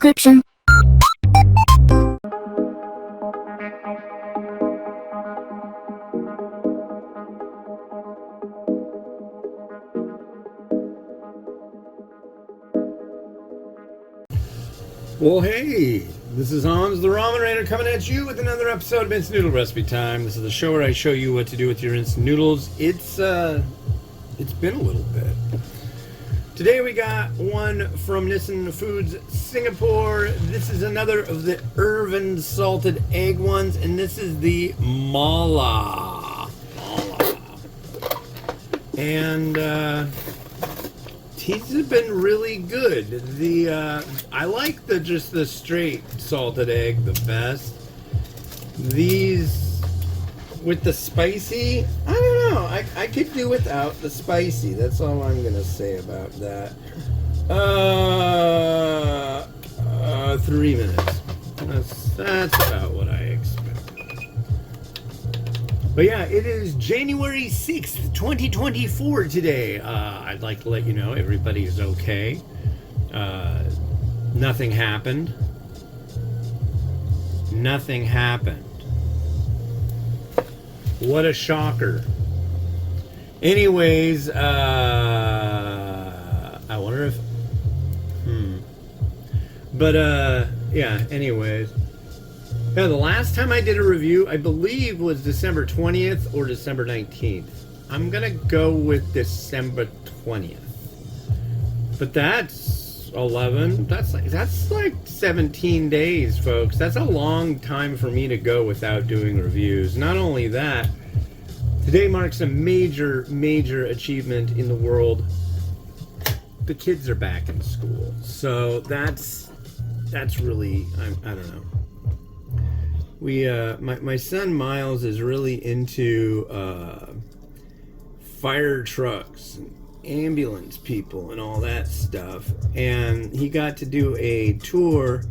description. Well, hey, this is Hans the Ramen Rater coming at you with another episode of Instant Noodle Recipe Time. This is the show where I show you what to do with your instant noodles. It's been a little bit. Today we got one from Nissin Foods Singapore. This is another of the Irvins salted egg ones, and this is the Mala. And these have been really good. I like the straight salted egg the best. These with the spicy, I don't know. I could do without the spicy. That's all I'm gonna say about that. 3 minutes. That's about what I expect. But yeah, it is January 6th, 2024 today. I'd like to let you know everybody is okay. Nothing happened. Nothing happened. What a shocker. Anyways, I wonder if... yeah, anyways. Yeah, the last time I did a review, I believe, was December 20th or December 19th. I'm gonna go with December 20th. But that's 11. That's like 17 days, folks. That's a long time for me to go without doing reviews. Not only that, today marks a major achievement in the world. The kids are back in school. So that's really, I don't know. We my son Miles is really into fire trucks and ambulance people and all that stuff, and he got to do a tour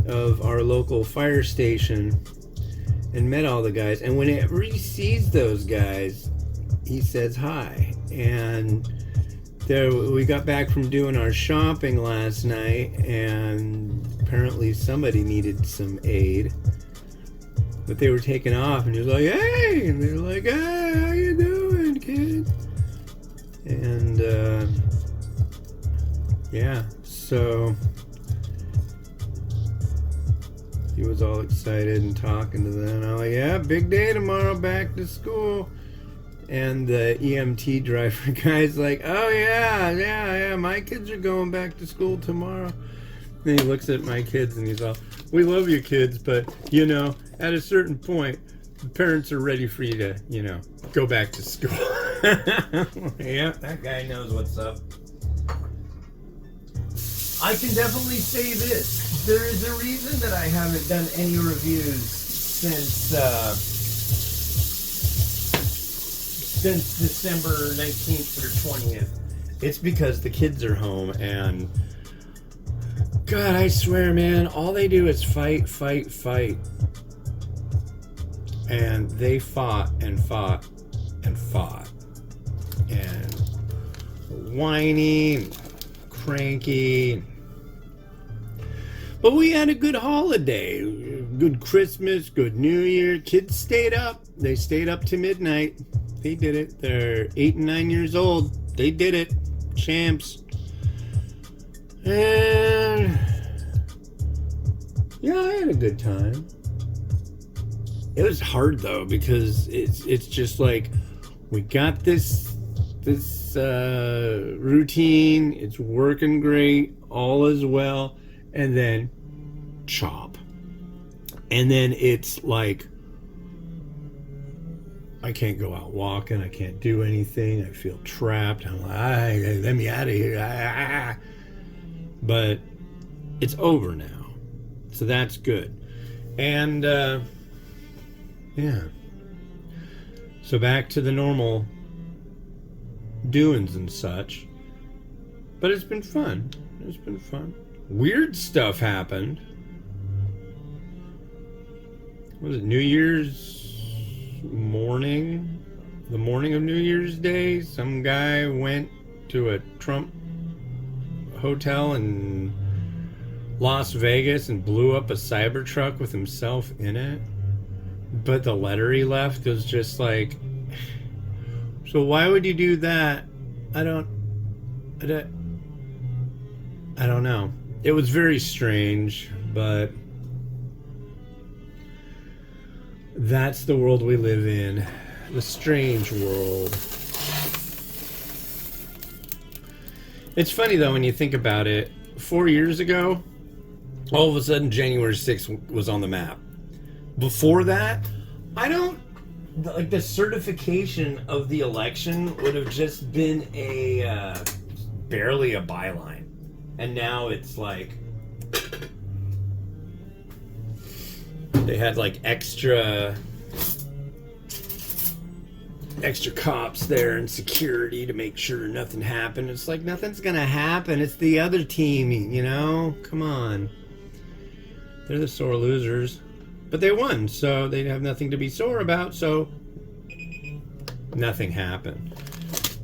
of our local fire station and met all the guys, and whenever he sees those guys he says hi. And we got back from doing our shopping last night, and apparently somebody needed some aid, but they were taking off, and he was like, hey, and they were like, hey, how you doing, kid? And yeah, so he was all excited and talking to them. I'm like, yeah, big day tomorrow, back to school. And the EMT driver guy's like, oh yeah, my kids are going back to school tomorrow. Then he looks at my kids and he's all, we love you kids, but at a certain point the parents are ready for you to go back to school. Yeah, that guy knows what's up. I can definitely say this. There is a reason that I haven't done any reviews since December 19th or 20th. It's because the kids are home, and God, I swear, man, all they do is fight. And they fought and fought and fought. And whiny, cranky. But we had a good holiday. Good Christmas, good New Year. Kids stayed up. They stayed up to midnight. They did it. They're 8 and 9 years old. They did it. Champs. And yeah, I had a good time. It was hard though, because it's just like we got this routine. It's working great. All is well, and then chop, and then it's like I can't go out walking. I can't do anything. I feel trapped. I'm like, let me out of here. But it's over now, so that's good. And yeah, so back to the normal doings and such. But it's been fun. Weird stuff happened. Was it New Year's morning? The morning of New Year's Day, some guy went to a Trump hotel and Las Vegas and blew up a Cybertruck with himself in it. But the letter he left was just like, so why would you do that? I don't know. It was very strange, but that's the world we live in. The strange world. It's funny though when you think about it. 4 years ago, all of a sudden January 6th was on the map. Before that, I don't like the certification of the election would have just been a barely a byline, and now it's like they had like extra cops there and security to make sure nothing happened. It's like nothing's gonna happen. It's the other team, you know? Come on. They're the sore losers. But they won, so they have nothing to be sore about, so nothing happened.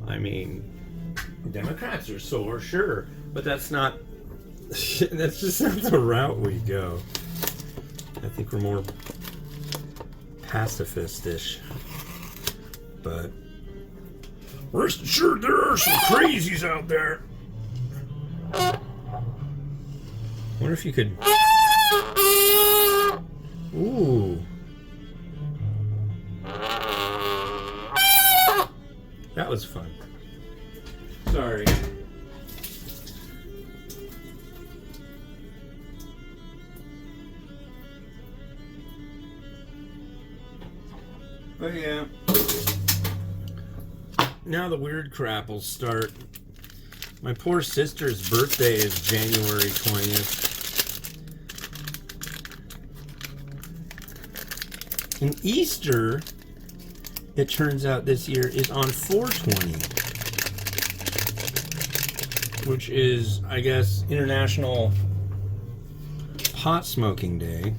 I mean, Democrats are sore, sure, but that's not, that's just not the route we go. I think we're more pacifist-ish. But rest assured there are some crazies out there. Wonder if you could... Ooh. That was fun. Sorry. But yeah. Now the weird crap will start. My poor sister's birthday is January 20th. And Easter, it turns out this year, is on 4/20, which is, I guess, International Pot Smoking Day.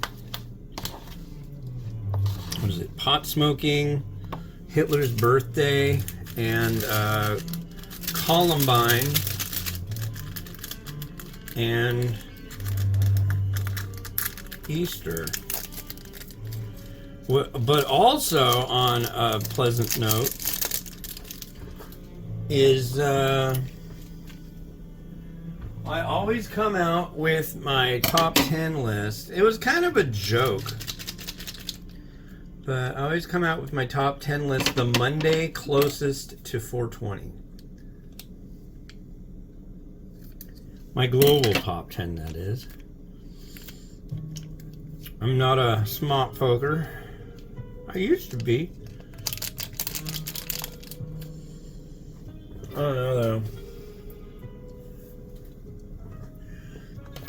What is it? Pot smoking, Hitler's birthday, and Columbine, and Easter. But also on a pleasant note is I always come out with my top 10 list. It was kind of a joke, but I always come out with my top 10 list the Monday closest to 4/20. My global top 10, that is. I'm not a smart poker. I used to be. I don't know though.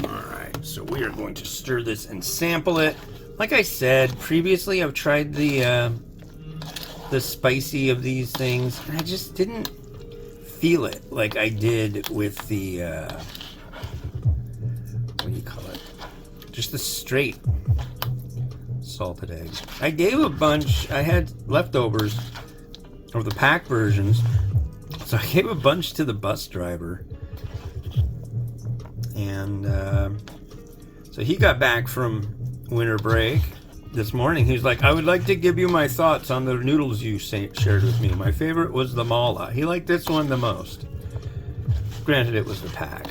Alright, so we are going to stir this and sample it. Like I said previously, I've tried the spicy of these things, and I just didn't feel it like I did with the what do you call it? Just the straight salted eggs. I gave a bunch. I had leftovers of the pack versions, so I gave a bunch to the bus driver, and so he got back from winter break this morning. He's like, I would like to give you my thoughts on the noodles you shared with me. My favorite was the mala. He liked this one the most. Granted, it was the pack.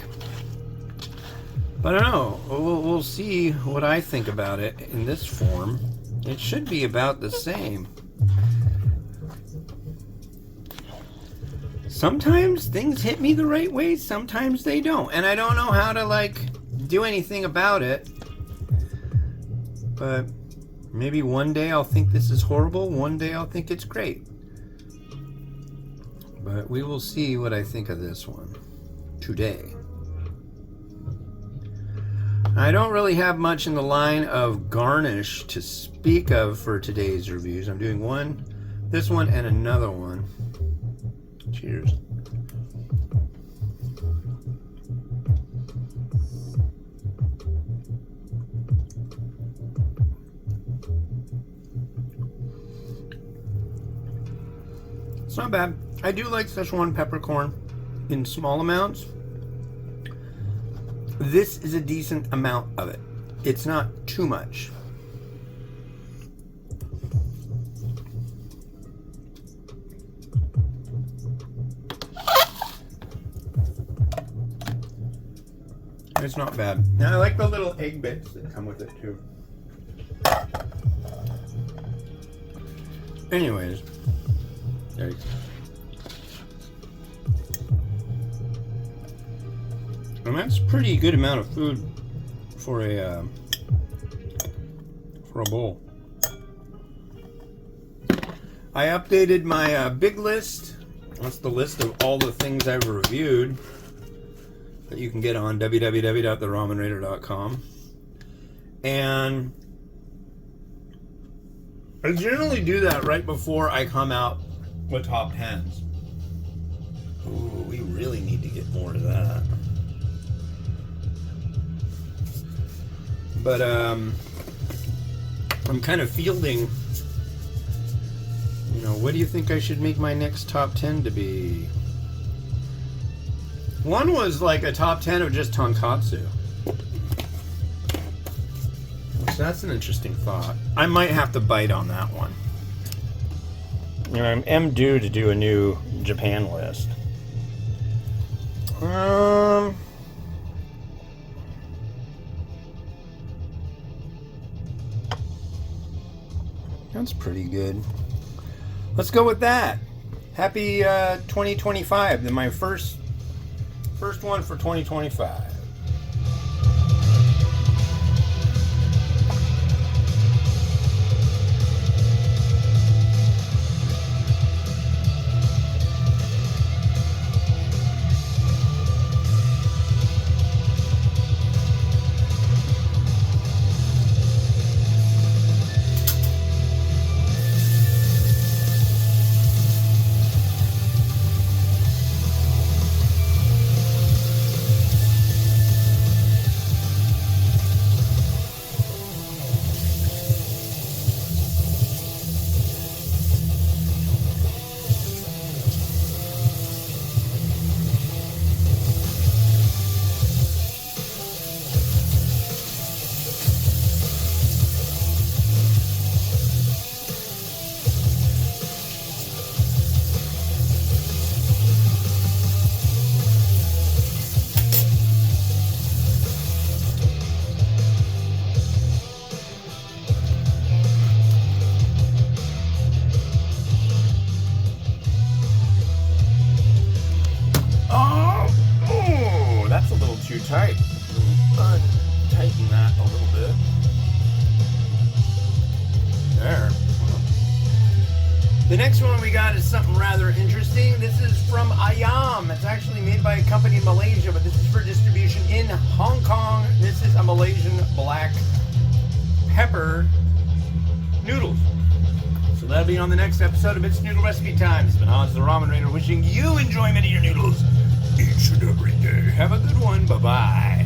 But I don't know. We'll see what I think about it in this form. It should be about the same. Sometimes things hit me the right way, sometimes they don't. And I don't know how to, like, do anything about it. But maybe one day I'll think this is horrible, one day I'll think it's great. But we will see what I think of this one today. I don't really have much in the line of garnish to speak of for today's reviews. I'm doing one, this one, and another one. Cheers. It's not bad. I do like Szechuan peppercorn in small amounts. this is a decent amount of it. It's not too much. It's not bad. Now I like the little egg bits that come with it too. Anyways, there you go. And that's a pretty good amount of food for a bowl. I updated my big list. That's the list of all the things I've reviewed that you can get on www.theramenraider.com. And I generally do that right before I come out with top 10s. Ooh, we really need to get more of that. But I'm kind of fielding, you know, what do you think I should make my next top 10 to be? One was like a top 10 of just tonkatsu. So that's an interesting thought. I might have to bite on that one. You know, I am due to do a new Japan list. That's pretty good. Let's go with that. Happy 2025. Then my first one for 2025. Too tight. Tighten that a little bit. There. The next one we got is something rather interesting. This is from Ayam. It's actually made by a company in Malaysia, but this is for distribution in Hong Kong. This is a Malaysian black pepper noodles. So that'll be on the next episode of It's Noodle Recipe Time. It's been Hans the Ramen Raider wishing you enjoyment of your noodles each and every day. Have a good one. Bye-bye.